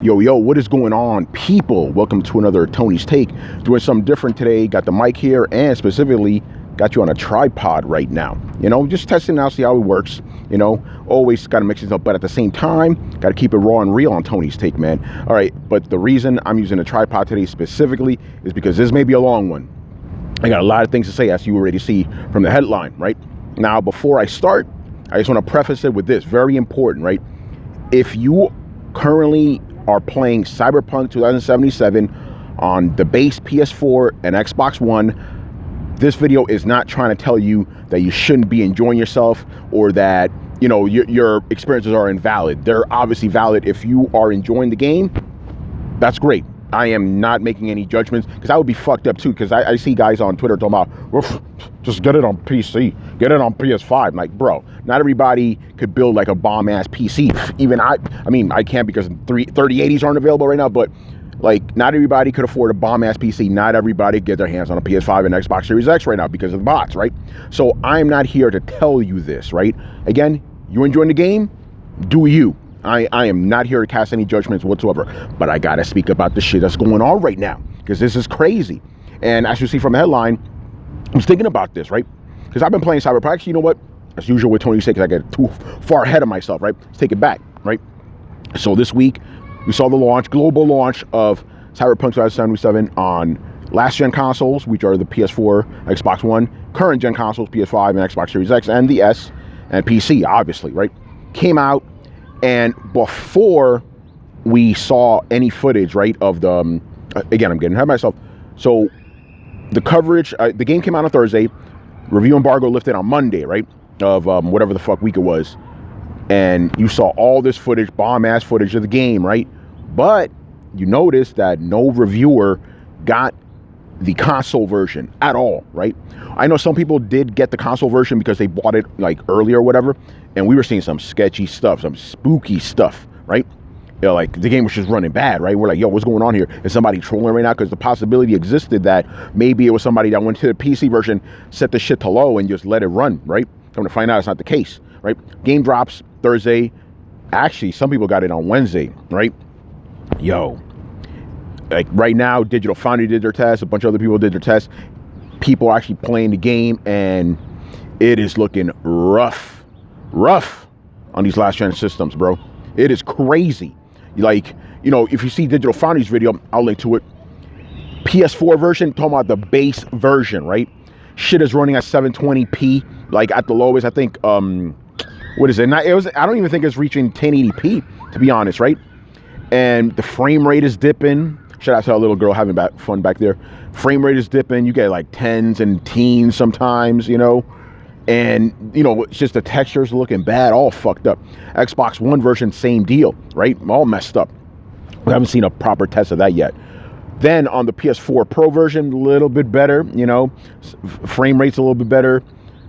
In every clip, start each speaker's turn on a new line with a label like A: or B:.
A: Yo, what is going on, people? Welcome to another Tony's Take. Doing something different today. Got the mic here and specifically got you on a tripod right now. Just testing out, see how it works. Always got to mix it up, but at the same time, got to keep it raw and real on Tony's Take, man. All right, but the reason I'm using a tripod today specifically is because this may be a long one. I got a lot of things to say, as you already see from the headline, right? Now, before I start, I just want to preface it with this. Very important, right? If you currently are playing Cyberpunk 2077 on the base PS4 and Xbox One, this video is not trying to tell you that you shouldn't be enjoying yourself or that your experiences are invalid. They're obviously valid. If you are enjoying the game, that's great. I am not making any judgments, because I would be fucked up too, because I see guys on Twitter talking about, just get it on PC, get it on PS5. I'm like, bro, not everybody could build like a bomb-ass PC. Even I can't, because 3080s aren't available right now, but like, not everybody could afford a bomb-ass PC. Not everybody get their hands on a PS5 and Xbox Series X right now because of the bots, right? So I'm not here to tell you this, right? Again, you enjoying the game, do you. I am not here to cast any judgments whatsoever, but I gotta speak about the shit that's going on right now, because this is crazy. And as you see from the headline, I was thinking about this, right? Because I've been playing Cyberpunk. Actually, you know what? As usual with Tony's Take, because I get too far ahead of myself, right? Let's take it back, right? So this week, we saw the global launch of Cyberpunk 2077 on last-gen consoles, which are the PS4, Xbox One, current-gen consoles, PS5 and Xbox Series X, and the S, and PC, obviously, right? Came out. And before we saw any footage, right, of the, again, I'm getting ahead of myself. So the coverage, the game came out on Thursday, review embargo lifted on Monday, right, of whatever the fuck week it was. And you saw all this footage, bomb-ass footage of the game, right? But you noticed that no reviewer got the console version at all, right? I know some people did get the console version because they bought it like earlier or whatever, and we were seeing some sketchy stuff, some spooky stuff, right? Like the game was just running bad, right? We're like, yo, what's going on here? Is somebody trolling right now? Because the possibility existed that maybe it was somebody that went to the PC version, set the shit to low, and just let it run, right? Come to find out, it's not the case, right? Game drops Thursday. Actually, some people got it on Wednesday, right? Yo. Like right now, Digital Foundry did their test. A bunch of other people did their test. People are actually playing the game, and it is looking rough on these last-gen systems, bro. It is crazy. Like, if you see Digital Foundry's video, I'll link to it. PS4 version, talking about the base version, right? Shit is running at 720p, like at the lowest. I think, what is it? I don't even think it's reaching 1080p, to be honest, right? And the frame rate is dipping. Shout out to our little girl having fun back there. Frame rate is dipping. You get like 10s and teens sometimes, And, it's just the textures looking bad, all fucked up. Xbox One version, same deal, right? All messed up. We haven't seen a proper test of that yet. Then on the PS4 Pro version, a little bit better, frame rate's a little bit better.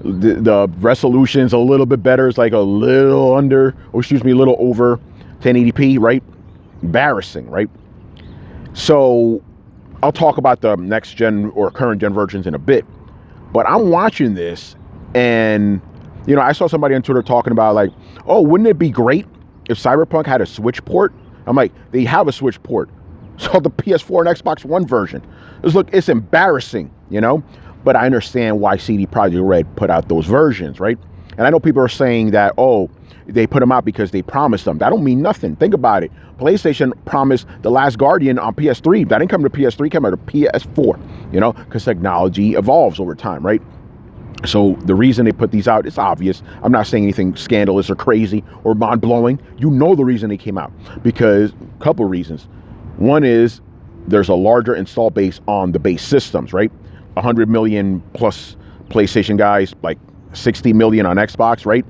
A: The resolution's a little bit better. It's like a little over 1080p, right? Embarrassing, right? So I'll talk about the next gen or current gen versions in a bit, but I'm watching this, and I saw somebody on Twitter talking about like, oh, wouldn't it be great if Cyberpunk had a Switch port? I'm like, they have a Switch port. So the PS4 and Xbox One version. It's embarrassing, but I understand why CD Projekt RED put out those versions, right? And I know people are saying that, oh, they put them out because they promised them. That don't mean nothing. Think about it. PlayStation promised The Last Guardian on PS3. That didn't come to PS3, came out to PS4, because technology evolves over time, right? So the reason they put these out is obvious. I'm not saying anything scandalous or crazy or mind-blowing. You know the reason they came out, because a couple of reasons. One is there's a larger install base on the base systems, right? 100 million plus PlayStation guys, like 60 million on Xbox, right?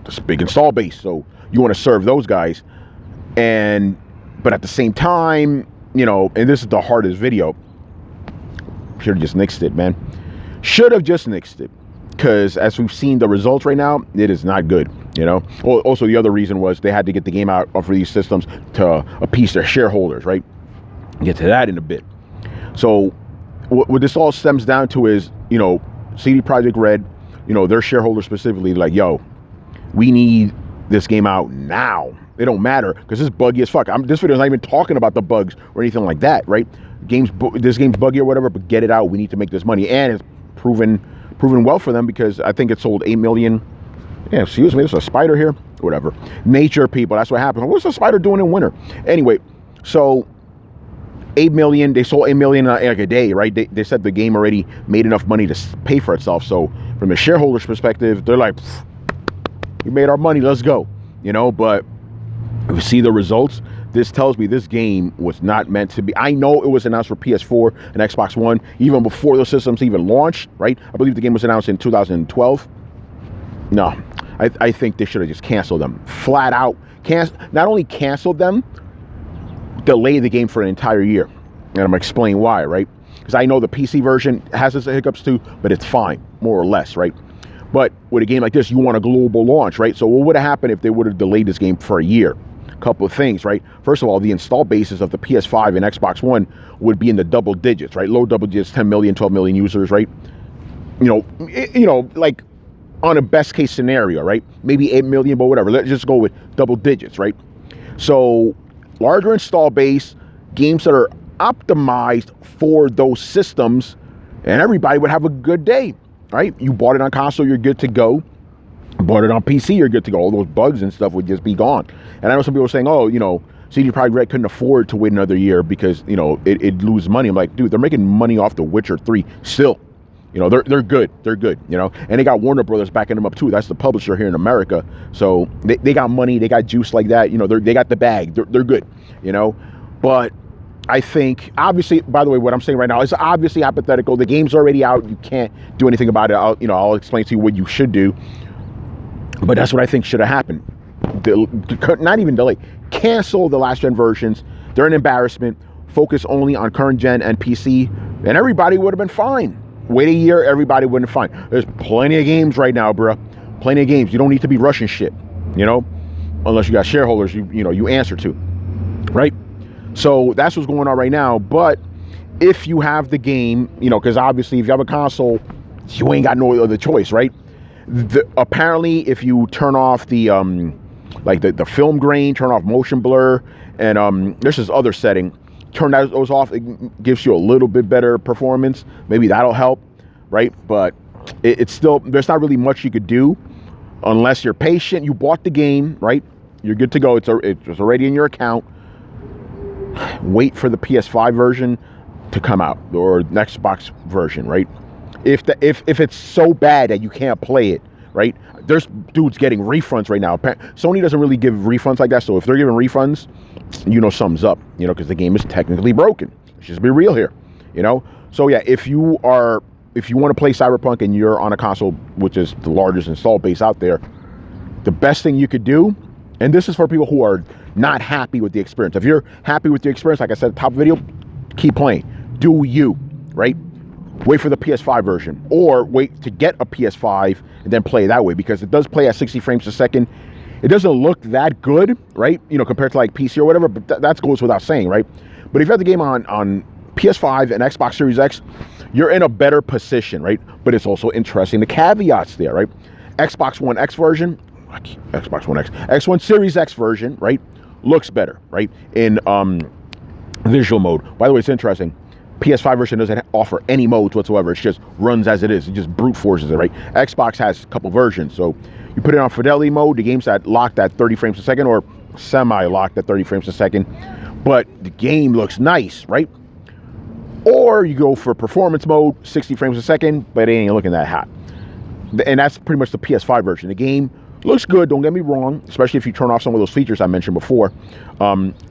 A: It's a big install base, so you want to serve those guys. But at the same time, and this is the hardest video, should have just nixed it, man. Should have just nixed it, because as we've seen the results right now, it is not good, Also, the other reason was they had to get the game out for these systems to appease their shareholders, right? Get to that in a bit. So what this all stems down to is, CD Projekt RED, their shareholders specifically, like, yo, we need this game out now. They don't matter because it's buggy as fuck. This video's not even talking about the bugs or anything like that, right? This game's buggy or whatever, but get it out. We need to make this money, and it's proven well for them because I think it sold 8 million. Yeah, excuse me, there's a spider here. Whatever. Nature people, that's what happens. What's a spider doing in winter? Anyway, so 8 million, they sold 8 million like a day, right? They said the game already made enough money to pay for itself. So from a shareholder's perspective, they're like, we made our money, let's go. You know, but if you see the results, this tells me this game was not meant to be. I know it was announced for PS4 and Xbox One even before those systems even launched, right? I believe the game was announced in 2012. No, I think they should have just canceled them. Flat out. Not only canceled them, delay the game for an entire year. And I'm going to explain why, right? Because I know the PC version has its hiccups too, but it's fine, more or less, right? But with a game like this, you want a global launch, right? So what would have happened if they would have delayed this game for a year? Couple of things, right? First of all, the install bases of the PS5 and Xbox One would be in the double digits, right? Low double digits, 10 million, 12 million users, right? You know, like on a best case scenario, right? Maybe 8 million, but whatever. Let's just go with double digits, right? So larger install base, games that are optimized for those systems, and everybody would have a good day, right? You bought it on console, you're good to go. Bought it on PC, you're good to go. All those bugs and stuff would just be gone. And I know some people are saying, oh, you know, CD Projekt RED couldn't afford to wait another year because, you know, it'd lose money. I'm like, dude, they're making money off The Witcher 3 still. You know, they're good. They're good, you know. And they got Warner Brothers backing them up too. That's the publisher here in America. So they got money, they got juice like that. You know, they got the bag. They're good, you know. But I think, obviously, by the way, what I'm saying right now is obviously hypothetical. The game's already out. You can't do anything about it. I'll explain to you what you should do. But that's what I think should have happened. Not even delay. Cancel the last gen versions. They're an embarrassment. Focus only on current gen and PC. And everybody would have been fine. Wait a year, everybody would have been fine. There's plenty of games right now, bro. Plenty of games. You don't need to be rushing shit. You know? Unless you got shareholders you answer to. Right? So that's what's going on right now. But if you have the game, you know, because obviously if you have a console, you ain't got no other choice, right? Apparently, if you turn off the the film grain, turn off motion blur, and there's this other setting, turn those off, it gives you a little bit better performance. Maybe that'll help, right? But it's still, there's not really much you could do unless you're patient. You bought the game, right? You're good to go. It's already in your account. Wait for the PS5 version to come out, or Xbox version, right? If it's so bad that you can't play it, right? There's dudes getting refunds right now. Sony doesn't really give refunds like that, so if they're giving refunds, you know something's up, you know, because the game is technically broken. Let's just be real here, you know? So yeah, if you want to play Cyberpunk and you're on a console, which is the largest install base out there, the best thing you could do, and this is for people who are not happy with the experience. If you're happy with the experience, like I said at the top of the video, keep playing. Do you, right? Wait for the PS5 version, or wait to get a PS5 and then play that way, because it does play at 60 frames a second. It doesn't look that good, right? You know, compared to like PC or whatever, but that goes without saying, right? But if you have the game on PS5 and Xbox Series X, you're in a better position, right? But it's also interesting, the caveats there, right? Xbox One X version, X1 Series X version, right? Looks better, right? In visual mode. By the way, it's interesting. PS5 version doesn't offer any modes whatsoever. It just runs as it is. It just brute forces it, right? Xbox has a couple versions. So you put it on fidelity mode, the game's locked at 30 frames a second, or semi-locked at 30 frames a second. But the game looks nice, right? Or you go for performance mode, 60 frames a second, but it ain't looking that hot. And that's pretty much the PS5 version. The game looks good, don't get me wrong, especially if you turn off some of those features I mentioned before.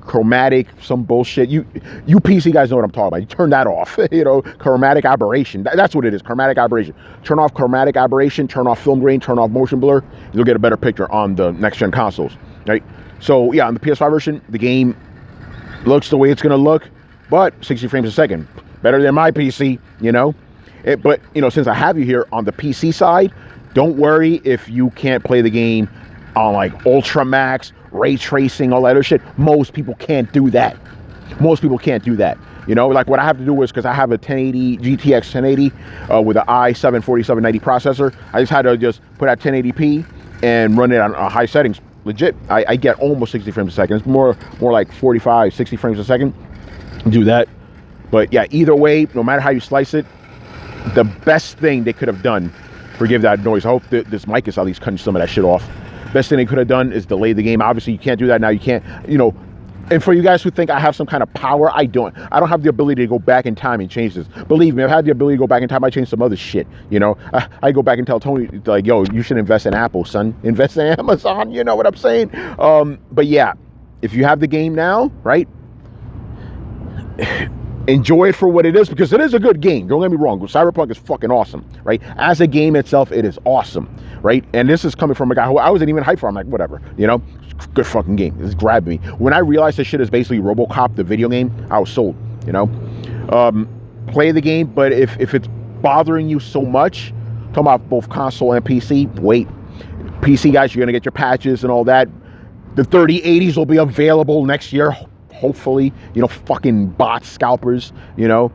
A: Chromatic, some bullshit. You PC guys know what I'm talking about. You turn that off, you know, chromatic aberration. That's what it is, chromatic aberration. Turn off chromatic aberration, turn off film grain, turn off motion blur. You'll get a better picture on the next-gen consoles, right? So, yeah, on the PS5 version, the game looks the way it's going to look, but 60 frames a second. Better than my PC, you know? But, you know, since I have you here on the PC side, don't worry if you can't play the game on like Ultra Max, ray tracing, all that other shit. Most people can't do that. You know, like what I have to do is, because I have a 1080 GTX 1080 with an i7 4790 processor, I just had to just put out 1080p and run it on high settings, legit. I get almost 60 frames a second. It's more like 45, 60 frames a second. Do that. But yeah, either way, no matter how you slice it, the best thing they could have done, forgive that noise, I hope that this mic is at least cutting some of that shit off. Best thing they could have done is delay the game. Obviously, you can't do that now. You can't, you know. And for you guys who think I have some kind of power, I don't. I don't have the ability to go back in time and change this. Believe me, I've had the ability to go back in time. I changed some other shit, you know. I go back and tell Tony, like, yo, you should invest in Apple, son. Invest in Amazon, you know what I'm saying? But yeah, if you have the game now, right, enjoy it for what it is, because it is a good game. Don't get me wrong. Cyberpunk is fucking awesome, right? As a game itself, it is awesome, right? And this is coming from a guy who I wasn't even hyped for. I'm like, whatever, you know? Good fucking game. This grabbed me. When I realized this shit is basically RoboCop, the video game, I was sold, you know? Play the game, but if it's bothering you so much, talking about both console and PC, wait. PC guys, you're gonna get your patches and all that. The 3080s will be available next year, hopefully, you know, fucking bot scalpers, you know.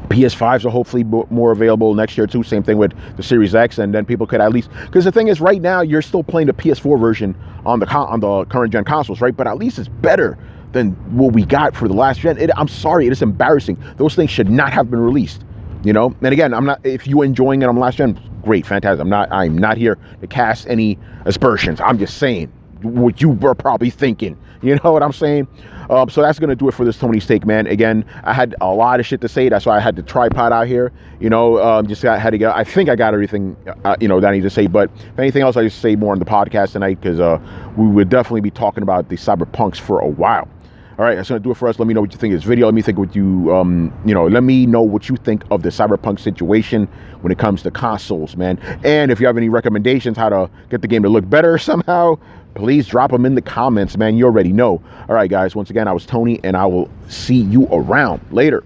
A: PS5s are hopefully more available next year too. Same thing with the Series X, and then people could at least, because the thing is, right now you're still playing the PS4 version on the current gen consoles, right? But at least it's better than what we got for the last gen. I'm sorry, it is embarrassing. Those things should not have been released, you know. And again, I'm not. If you're enjoying it on last gen, great, fantastic. I'm not here to cast any aspersions. I'm just saying what you were probably thinking. You know what I'm saying? So that's going to do it for this Tony's Take, man. Again, I had a lot of shit to say. That's why I had the tripod out here. You know, had to get, I think I got everything, you know, that I need to say. But if anything else, I just say more on the podcast tonight, because we would definitely be talking about the Cyberpunks for a while. All right, that's going to do it for us. Let me know what you think of this video. Let me think what you, you know, let me know what you think of the Cyberpunk situation when it comes to consoles, man. And if you have any recommendations how to get the game to look better somehow, please drop them in the comments, man. You already know. All right, guys, once again, I was Tony, and I will see you around. Later.